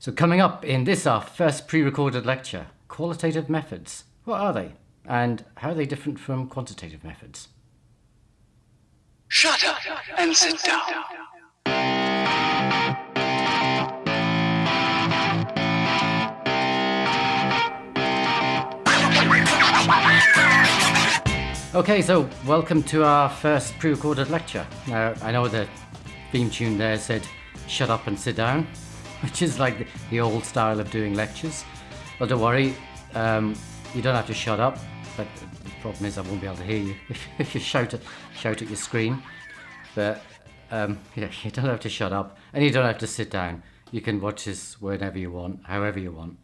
So coming up in this, our first pre-recorded lecture, qualitative methods. What are they? And how are they different from quantitative methods? Shut up and sit down. Okay, so welcome to our first pre-recorded lecture. Now, I know the theme tune there said, shut up and sit down, which is like the old style of doing lectures. Well, don't worry, you don't have to shut up, but the problem is I won't be able to hear you if you shout at your screen. But yeah, you don't have to shut up, and you don't have to sit down. You can watch this whenever you want, however you want.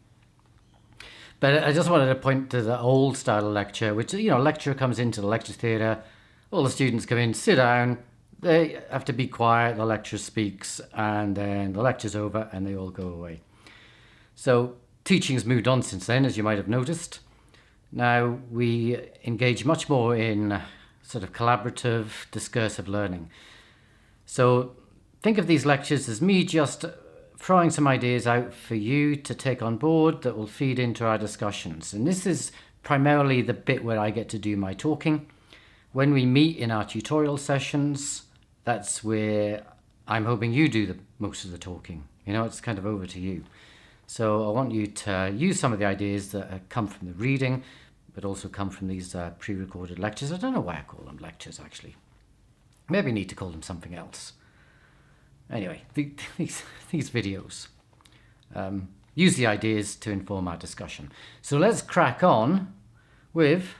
But I just wanted to point to the old style of lecture, which, you know, lecturer comes into the lecture theatre, all the students come in, sit down, they have to be quiet, the lecturer speaks, and then the lecture's over and they all go away. So teaching's moved on since then, as you might have noticed. Now we engage much more in sort of collaborative, discursive learning. So think of these lectures as me just throwing some ideas out for you to take on board that will feed into our discussions. And this is primarily the bit where I get to do my talking. When we meet in our tutorial sessions, that's where I'm hoping you do most of the talking. You know, it's kind of over to you. So I want you to use some of the ideas that come from the reading, but also come from these pre-recorded lectures. I don't know why I call them lectures, actually. Maybe I need to call them something else. Anyway, these videos. Use the ideas to inform our discussion. So let's crack on with,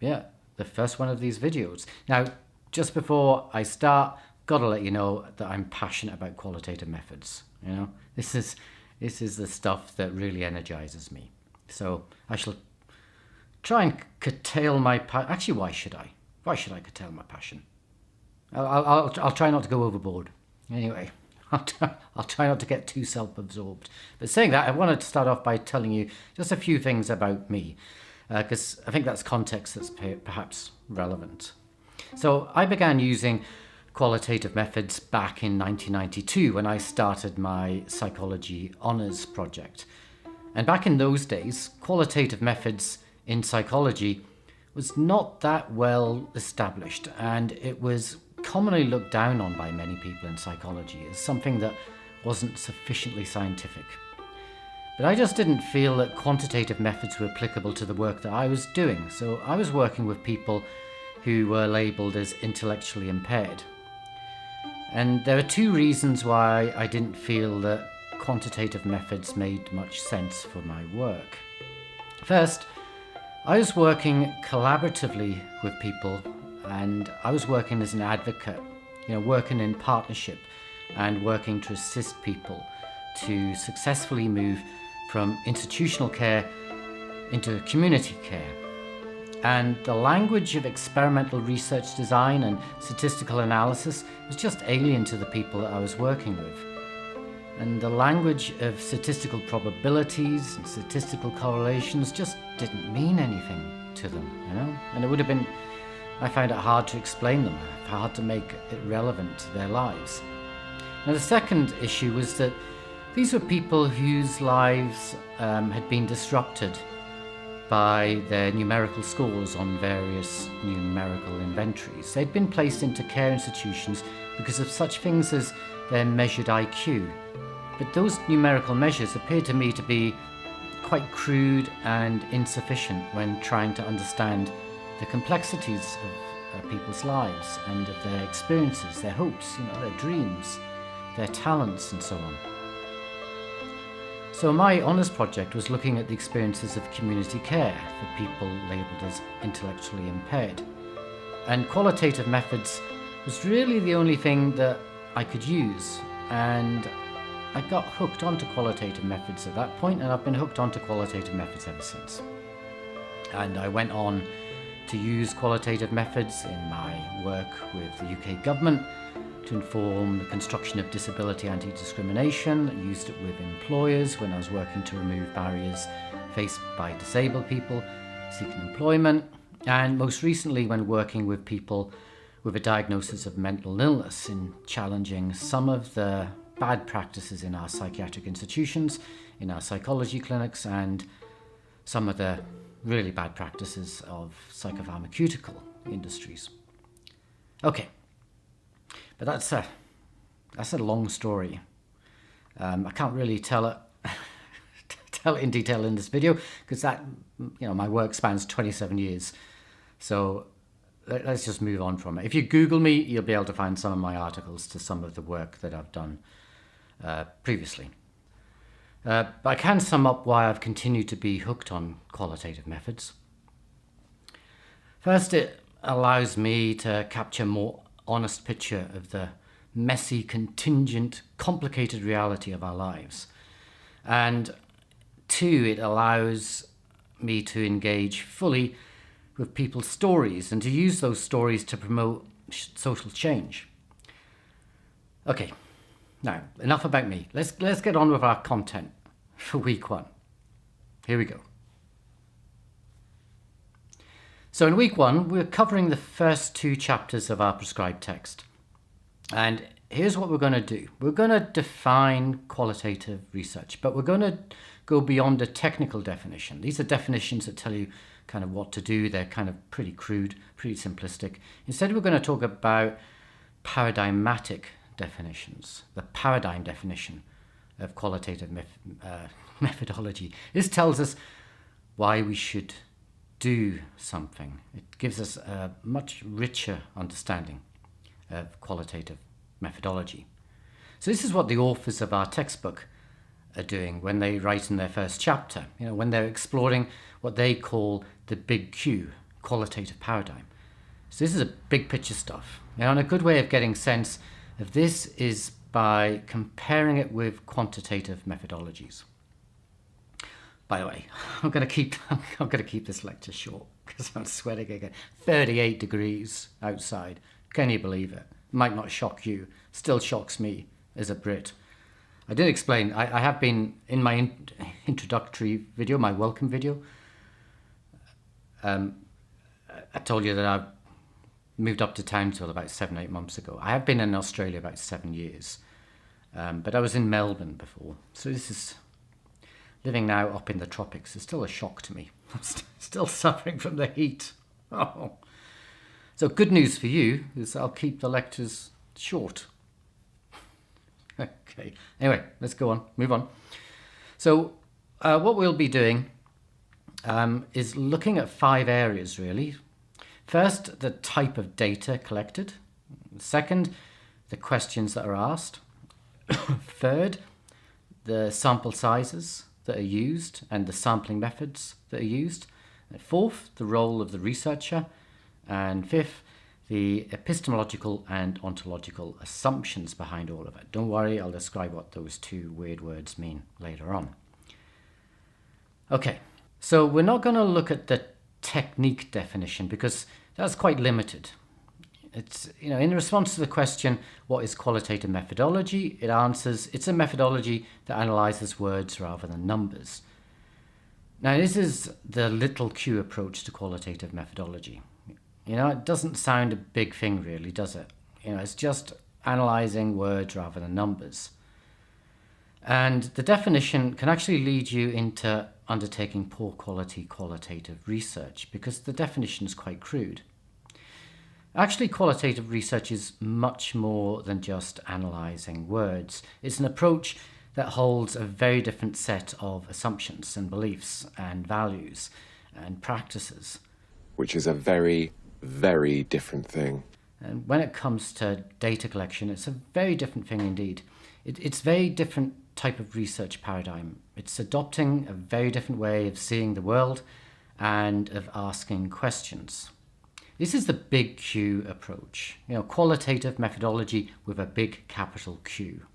the first one of these videos. Now, just before I start, got to let you know that I'm passionate about qualitative methods. You know, this is the stuff that really energizes me. So I shall try and curtail my actually, why should I? Why should I curtail my passion? I'll try not to go overboard. Anyway, I'll try not to get too self-absorbed. But saying that, I wanted to start off by telling you just a few things about me, because I think that's context that's perhaps relevant. So I began using qualitative methods back in 1992 when I started my psychology honours project. And back in those days, qualitative methods in psychology was not that well established, and it was commonly looked down on by many people in psychology as something that wasn't sufficiently scientific. But I just didn't feel that quantitative methods were applicable to the work that I was doing, so I was working with people who were labelled as intellectually impaired. And there are two reasons why I didn't feel that quantitative methods made much sense for my work. First, I was working collaboratively with people, and I was working as an advocate, you know, working in partnership and working to assist people to successfully move from institutional care into community care. And the language of experimental research design and statistical analysis was just alien to the people that I was working with. And the language of statistical probabilities and statistical correlations just didn't mean anything to them, you know? And it would have been, I found it hard to explain them, hard to make it relevant to their lives. Now the second issue was that these were people whose lives had been disrupted by their numerical scores on various numerical inventories. They'd been placed into care institutions because of such things as their measured IQ. But those numerical measures appeared to me to be quite crude and insufficient when trying to understand the complexities of people's lives and of their experiences, their hopes, you know, their dreams, their talents, and so on. So my honours project was looking at the experiences of community care for people labelled as intellectually impaired. And qualitative methods was really the only thing that I could use, and I got hooked onto qualitative methods at that point, and I've been hooked onto qualitative methods ever since. And I went on to use qualitative methods in my work with the UK government to inform the construction of disability anti-discrimination. I used it with employers when I was working to remove barriers faced by disabled people seeking employment, and most recently when working with people with a diagnosis of mental illness in challenging some of the bad practices in our psychiatric institutions, in our psychology clinics, and some of the really bad practices of psychopharmaceutical industries. Okay, but that's a long story. I can't really tell it in detail in this video because my work spans 27 years. So let's just move on from it. If you Google me, you'll be able to find some of my articles to some of the work that I've done previously. But I can sum up why I've continued to be hooked on qualitative methods. First, it allows me to capture a more honest picture of the messy, contingent, complicated reality of our lives. And two, it allows me to engage fully with people's stories and to use those stories to promote social change. Okay, now enough about me. Let's get on with our content for week 1. Here we go. So in week 1, we're covering the first 2 chapters of our prescribed text. And here's what we're going to do. We're going to define qualitative research, but we're going to go beyond a technical definition. These are definitions that tell you kind of what to do. They're kind of pretty crude, pretty simplistic. Instead, we're going to talk about paradigmatic definitions, the paradigm definition of qualitative methodology. This tells us why we should do something. It gives us a much richer understanding of qualitative methodology. So this is what the authors of our textbook are doing when they write in their first chapter, when they're exploring what they call the big Q, qualitative paradigm. So this is a big picture stuff. And a good way of getting sense of this is by comparing it with quantitative methodologies. By the way, I'm going to keep this lecture short because I'm sweating again. 38 degrees outside. Can you believe it? Might not shock you. Still shocks me as a Brit. I did explain. I have been in my introductory video, my welcome video. I told you that I moved up to Townsville about 7-8 months ago. I have been in Australia about 7 years, but I was in Melbourne before. So this is living now up in the tropics. Is still a shock to me. I'm still suffering from the heat. Oh. So good news for you is I'll keep the lectures short. Okay, anyway, let's go on, move on. So what we'll be doing is looking at 5 areas really. First, the type of data collected. Second, the questions that are asked. Third, the sample sizes that are used and the sampling methods that are used. And fourth, the role of the researcher. And fifth, the epistemological and ontological assumptions behind all of it. Don't worry, I'll describe what those 2 weird words mean later on. Okay, so we're not going to look at the technique definition because that's quite limited. It's, in response to the question, what is qualitative methodology? It answers, it's a methodology that analyzes words rather than numbers. Now, this is the little Q approach to qualitative methodology. It doesn't sound a big thing really, does it? It's just analyzing words rather than numbers. And the definition can actually lead you into undertaking poor quality qualitative research because the definition is quite crude. Actually, qualitative research is much more than just analysing words. It's an approach that holds a very different set of assumptions and beliefs and values and practices. Which is a very, very different thing. And when it comes to data collection, it's a very different thing indeed. It's a very different type of research paradigm. It's adopting a very different way of seeing the world and of asking questions. This is the big Q approach, qualitative methodology with a big capital Q.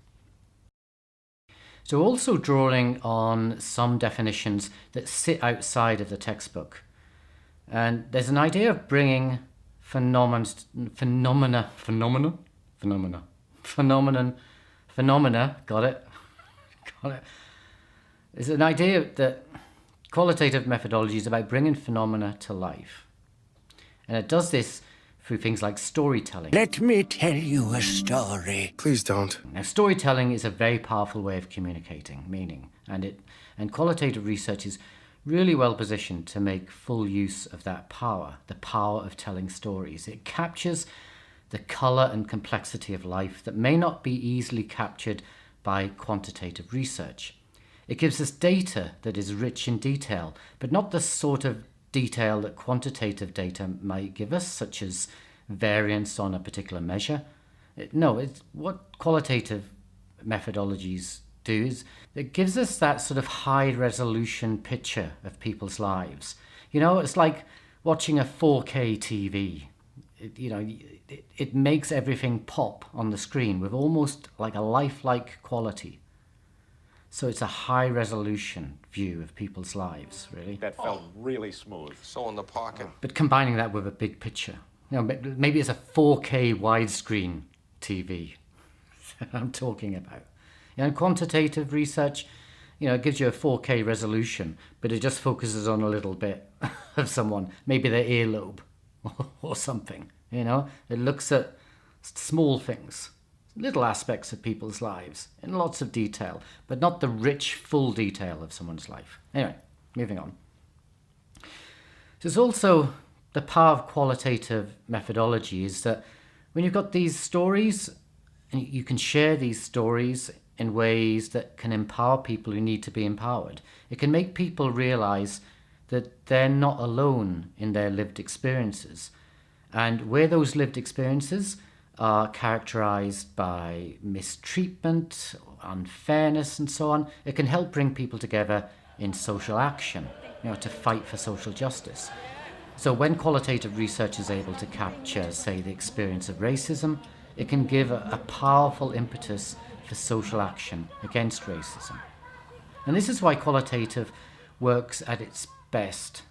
So also drawing on some definitions that sit outside of the textbook. And there's an idea of bringing phenomena, got it. There's an idea that qualitative methodology is about bringing phenomena to life. And it does this through things like storytelling. Let me tell you a story. Please don't. Now, storytelling is a very powerful way of communicating meaning, and qualitative research is really well positioned to make full use of that power, the power of telling stories. It captures the colour and complexity of life that may not be easily captured by quantitative research. It gives us data that is rich in detail, but not the sort of detail that quantitative data might give us, such as variance on a particular measure. It's what qualitative methodologies do is it gives us that sort of high resolution picture of people's lives. It's like watching a 4K TV. It makes everything pop on the screen with almost like a lifelike quality. So it's a high resolution view of people's lives, really. That felt really smooth. So in the pocket. But combining that with a big picture. Maybe it's a 4K widescreen TV that I'm talking about. Quantitative research, it gives you a 4K resolution, but it just focuses on a little bit of someone, maybe their earlobe or something. It looks at small things, little aspects of people's lives in lots of detail, but not the rich, full detail of someone's life. Anyway, moving on. There's also the power of qualitative methodology is that when you've got these stories, and you can share these stories in ways that can empower people who need to be empowered. It can make people realize that they're not alone in their lived experiences. And where those lived experiences are characterized by mistreatment, unfairness, and so on, it can help bring people together in social action, to fight for social justice. So when qualitative research is able to capture, say, the experience of racism, it can give a powerful impetus for social action against racism. And this is why qualitative works at its best.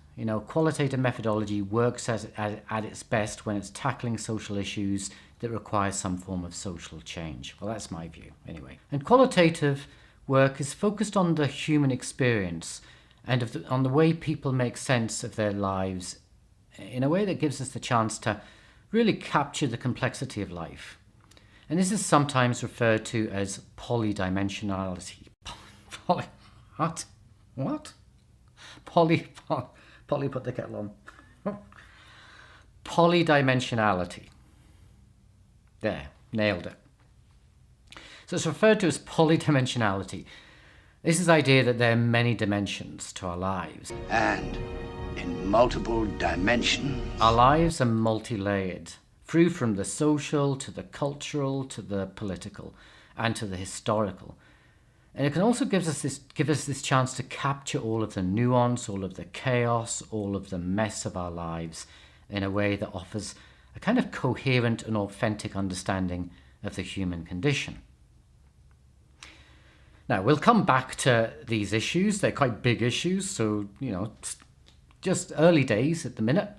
Qualitative methodology works at its best when it's tackling social issues that require some form of social change. Well, that's my view, anyway. And qualitative work is focused on the human experience and on the way people make sense of their lives in a way that gives us the chance to really capture the complexity of life. And this is sometimes referred to as polydimensionality. What? Polly put the kettle on. Polydimensionality. There, nailed it. So it's referred to as polydimensionality. This is the idea that there are many dimensions to our lives. And in multiple dimensions. Our lives are multi-layered, through from the social to the cultural to the political and to the historical. And it can also give us this chance to capture all of the nuance, all of the chaos, all of the mess of our lives in a way that offers a kind of coherent and authentic understanding of the human condition. Now, we'll come back to these issues. They're quite big issues, so, just early days at the minute,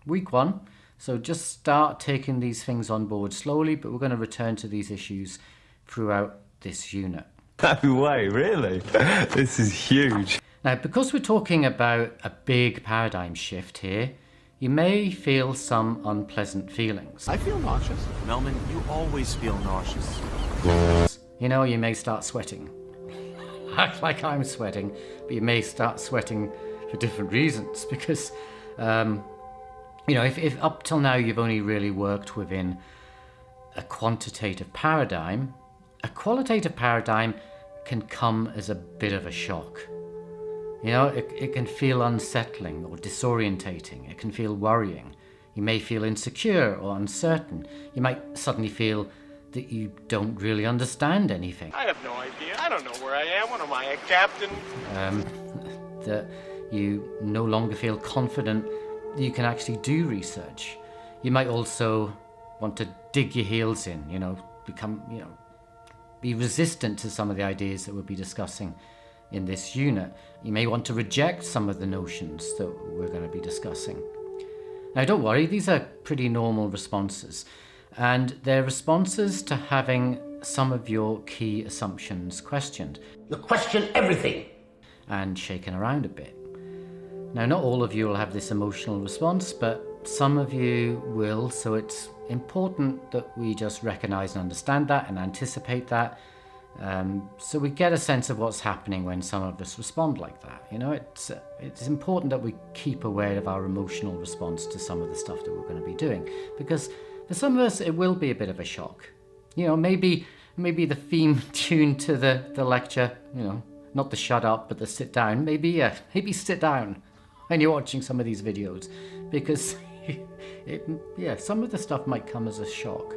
week one. So just start taking these things on board slowly, but we're going to return to these issues throughout this unit. No way, really? This is huge. Now, because we're talking about a big paradigm shift here, you may feel some unpleasant feelings. I feel nauseous. Melman, you always feel nauseous. You may start sweating. Act like I'm sweating, but you may start sweating for different reasons because, if up till now you've only really worked within a quantitative paradigm, a qualitative paradigm can come as a bit of a shock. It can feel unsettling or disorientating. It can feel worrying. You may feel insecure or uncertain. You might suddenly feel that you don't really understand anything. I have no idea. I don't know where I am. What am I, a captain? That you no longer feel confident that you can actually do research. You might also want to dig your heels in, be resistant to some of the ideas that we'll be discussing in this unit. You may want to reject some of the notions that we're going to be discussing. Now, don't worry, these are pretty normal responses, and they're responses to having some of your key assumptions questioned. You question everything. And shaken around a bit. Now, not all of you will have this emotional response, but some of you will, so it's important that we just recognize and understand that and anticipate that, so we get a sense of what's happening when some of us respond like that. You know, it's important that we keep aware of our emotional response to some of the stuff that we're going to be doing, because for some of us it will be a bit of a shock. You know, maybe the theme tune to the lecture, you know, not the shut up but the sit down, maybe sit down when you're watching some of these videos, because some of the stuff might come as a shock.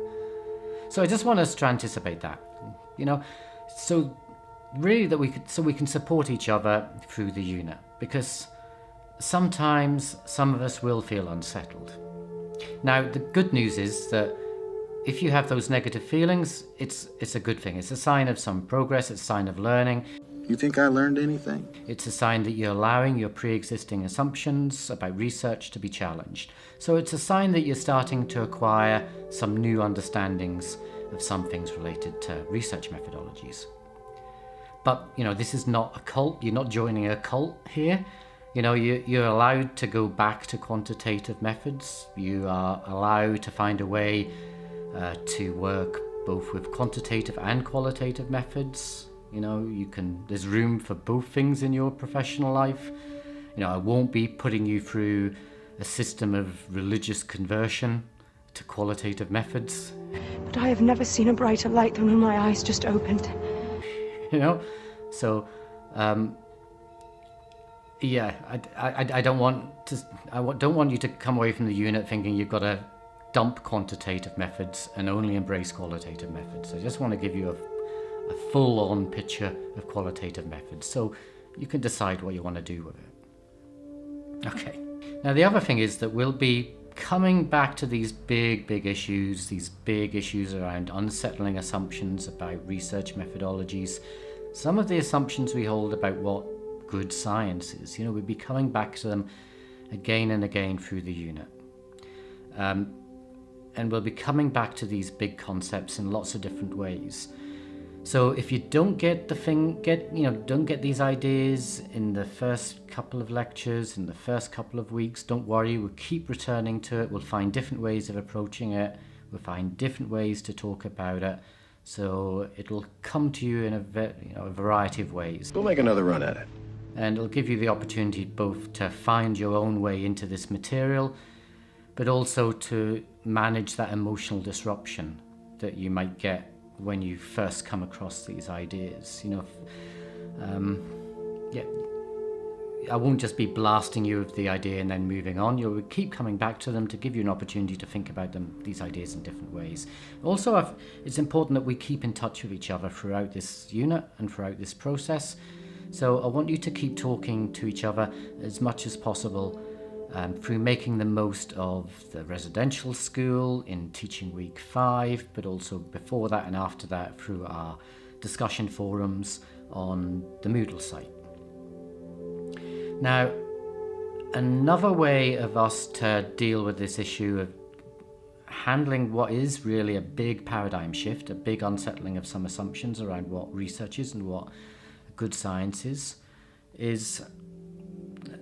So I just want us to anticipate that, you know, so really that we can support each other through the unit, because sometimes some of us will feel unsettled. Now, the good news is that if you have those negative feelings, it's a good thing. It's a sign of some progress, it's a sign of learning. You think I learned anything? It's a sign that you're allowing your pre-existing assumptions about research to be challenged. So it's a sign that you're starting to acquire some new understandings of some things related to research methodologies. But, you know, this is not a cult. You're not joining a cult here. You know, you're allowed to go back to quantitative methods. You are allowed to find a way to work both with quantitative and qualitative methods. You know, there's room for both things in your professional life. You know, I won't be putting you through a system of religious conversion to qualitative methods. But I have never seen a brighter light than when my eyes just opened. You know, so, I don't want you to come away from the unit thinking you've got to dump quantitative methods and only embrace qualitative methods. I just want to give you a full-on picture of qualitative methods, so you can decide what you want to do with it. Okay. Now, the other thing is that we'll be coming back to these big issues around unsettling assumptions about research methodologies, some of the assumptions we hold about what good science is. You know, we'll be coming back to them again and again through the unit. And we'll be coming back to these big concepts in lots of different ways. So if you don't get don't get these ideas in the first couple of lectures, in the first couple of weeks, don't worry, we'll keep returning to it. We'll find different ways of approaching it. We'll find different ways to talk about it. So it'll come to you in a variety of ways. We'll make another run at it. And it'll give you the opportunity both to find your own way into this material, but also to manage that emotional disruption that you might get when you first come across these ideas. You know, I won't just be blasting you with the idea and then moving on. You'll keep coming back to them to give you an opportunity to think about these ideas in different ways. Also, it's important that we keep in touch with each other throughout this unit and throughout this process. So I want you to keep talking to each other as much as possible through making the most of the residential school in Teaching Week 5, but also before that and after that through our discussion forums on the Moodle site. Now, another way of us to deal with this issue of handling what is really a big paradigm shift, a big unsettling of some assumptions around what research is and what good science is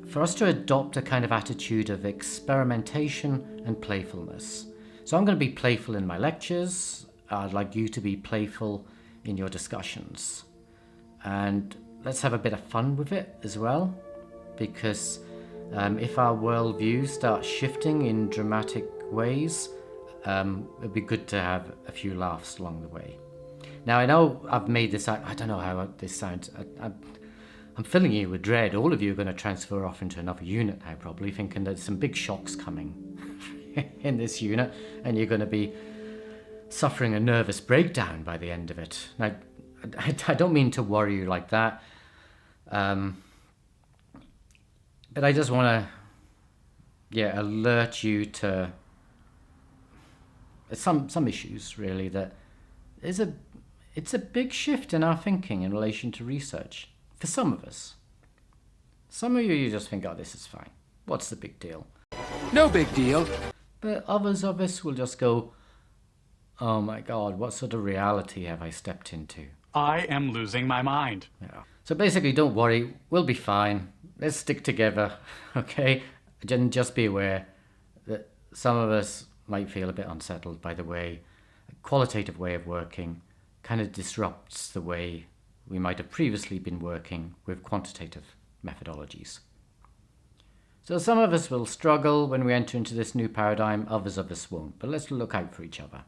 for us to adopt a kind of attitude of experimentation and playfulness. So I'm going to be playful in my lectures. I'd like you to be playful in your discussions. And let's have a bit of fun with it as well, because if our worldview starts shifting in dramatic ways, it'd be good to have a few laughs along the way. Now, I know I've made this out, I don't know how this sounds. I'm filling you with dread. All of you are going to transfer off into another unit now, probably thinking there's some big shocks coming in this unit, and you're going to be suffering a nervous breakdown by the end of it. Now, I don't mean to worry you like that, but I just want to, alert you to some issues really that it's a big shift in our thinking in relation to research. For some of us. Some of you just think, oh, this is fine. What's the big deal? No big deal. But others of us will just go, oh my God, what sort of reality have I stepped into? I am losing my mind. Yeah. So basically, don't worry, we'll be fine. Let's stick together, okay? And just be aware that some of us might feel a bit unsettled by the way a qualitative way of working kind of disrupts the way we might have previously been working with quantitative methodologies. So some of us will struggle when we enter into this new paradigm, others of us won't, but let's look out for each other.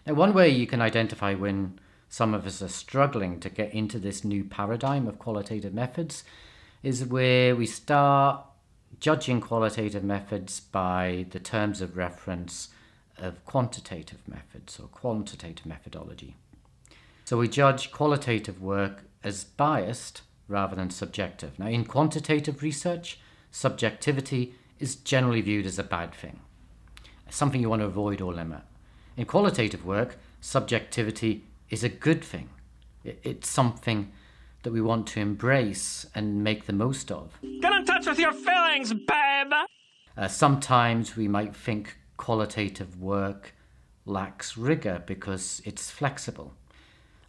Now, one way you can identify when some of us are struggling to get into this new paradigm of qualitative methods is where we start judging qualitative methods by the terms of reference of quantitative methods or quantitative methodology. So we judge qualitative work as biased rather than subjective. Now, in quantitative research, subjectivity is generally viewed as a bad thing, something you want to avoid or limit. In qualitative work, subjectivity is a good thing. It's something that we want to embrace and make the most of. Get in touch with your feelings, babe! Sometimes we might think qualitative work lacks rigor because it's flexible.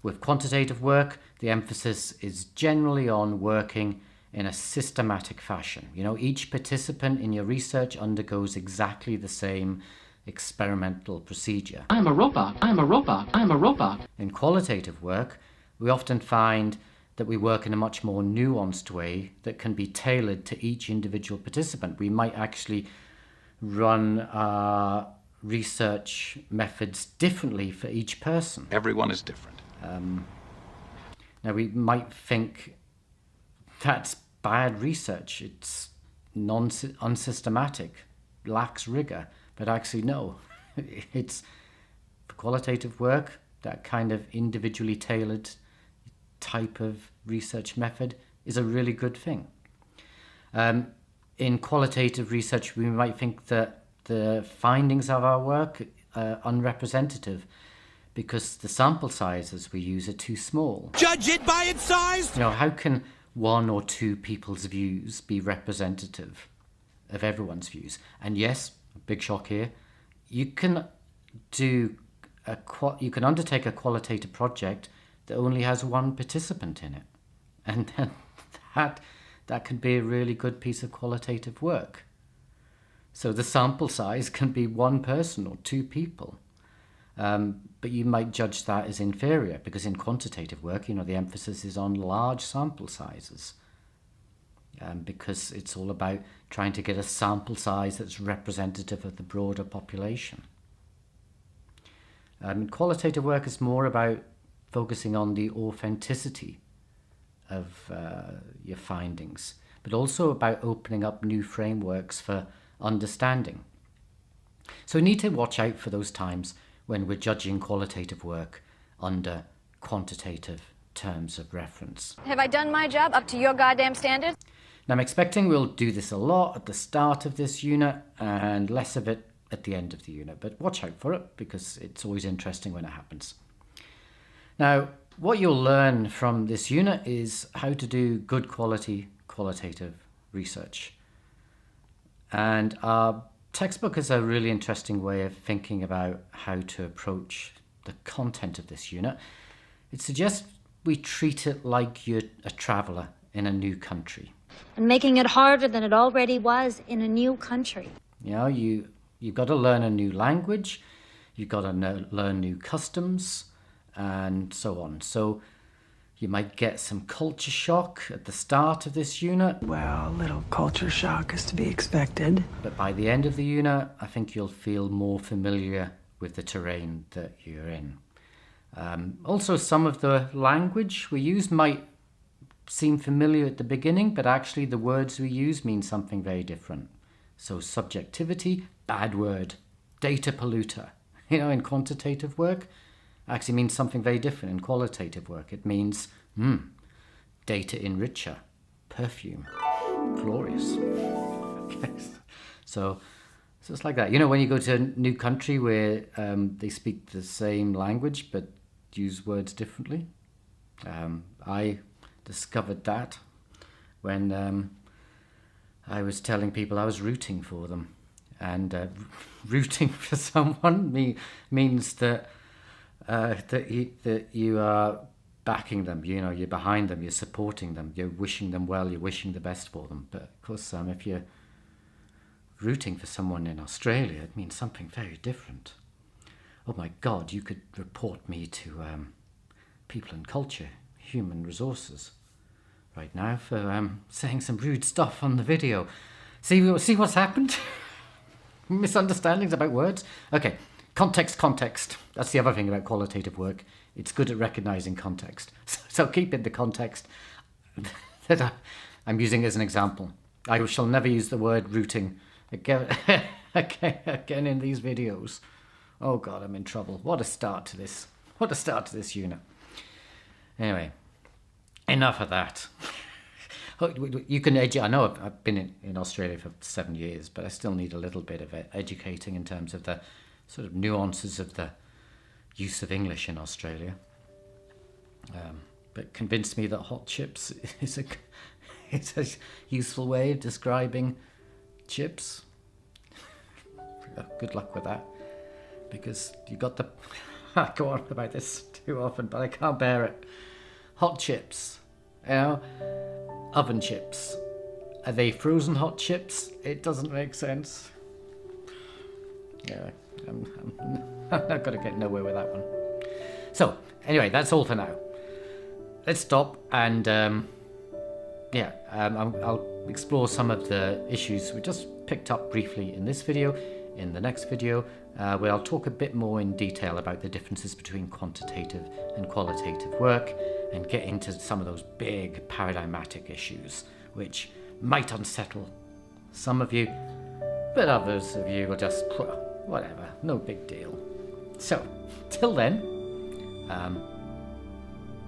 With quantitative work, the emphasis is generally on working in a systematic fashion. You know, each participant in your research undergoes exactly the same experimental procedure. I'm a robot, I'm a robot, I'm a robot. In qualitative work, we often find that we work in a much more nuanced way that can be tailored to each individual participant. We might actually run our research methods differently for each person. Everyone is different. Now, we might think that's bad research, it's unsystematic, lacks rigor, but actually no. It's for qualitative work, that kind of individually tailored type of research method is a really good thing. In qualitative research, we might think that the findings of our work are unrepresentative because the sample sizes we use are too small. Judge it by its size! You know, how can one or two people's views be representative of everyone's views? And yes, big shock here, you can undertake a qualitative project that only has one participant in it, and then that can be a really good piece of qualitative work. So the sample size can be one person or two people, but you might judge that as inferior because in quantitative work, you know, the emphasis is on large sample sizes, because it's all about trying to get a sample size that's representative of the broader population. Qualitative work is more about focusing on the authenticity of your findings, but also about opening up new frameworks for understanding. So we need to watch out for those times when we're judging qualitative work under quantitative terms of reference. Have I done my job up to your goddamn standards? Now I'm expecting we'll do this a lot at the start of this unit and less of it at the end of the unit, but watch out for it because it's always interesting when it happens. Now, what you'll learn from this unit is how to do good quality qualitative research. And our textbook is a really interesting way of thinking about how to approach the content of this unit. It suggests we treat it like you're a traveller in a new country. And making it harder than it already was in a new country. You know, you've got to learn a new language, you've got to learn new customs, and so on. So you might get some culture shock at the start of this unit. Well, a little culture shock is to be expected. But by the end of the unit, I think you'll feel more familiar with the terrain that you're in. Also, some of the language we use might seem familiar at the beginning, but actually the words we use mean something very different. So subjectivity, bad word. Data polluter, you know, in quantitative work, actually means something very different in qualitative work. It means data enricher, perfume, glorious. Okay. So it's like that. You know, when you go to a new country where they speak the same language but use words differently. I discovered that when I was telling people I was rooting for them. And rooting for someone means that you are backing them, you know, you're behind them, you're supporting them, you're wishing them well, you're wishing the best for them. But of course, if you're rooting for someone in Australia, it means something very different. Oh my God, you could report me to people in culture, human resources, right now for saying some rude stuff on the video. See what's happened? Misunderstandings about words? Okay, context. That's the other thing about qualitative work. It's good at recognizing context. So keep in the context that I'm using as an example. I shall never use the word rooting again in these videos. Oh God, I'm in trouble. What a start to this. What a start to this unit. Anyway, enough of that. You can I know I've been in Australia for 7 years, but I still need a little bit of educating in terms of the sort of nuances of the use of English in Australia. But convinced me that hot chips is a useful way of describing chips. Good luck with that, because you got the... I go on about this too often, but I can't bear it. Hot chips, you know, oven chips. Are they frozen hot chips? It doesn't make sense. Yeah, I'm not going to get nowhere with that one. So, anyway, that's all for now. Let's stop and, I'll explore some of the issues we just picked up briefly in this video. In the next video, where I'll talk a bit more in detail about the differences between quantitative and qualitative work and get into some of those big paradigmatic issues which might unsettle some of you, but others of you will just, whatever, no big deal. So, till then,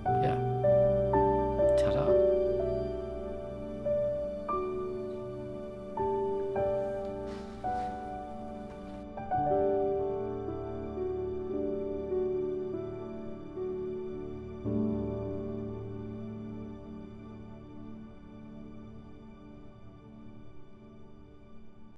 yeah.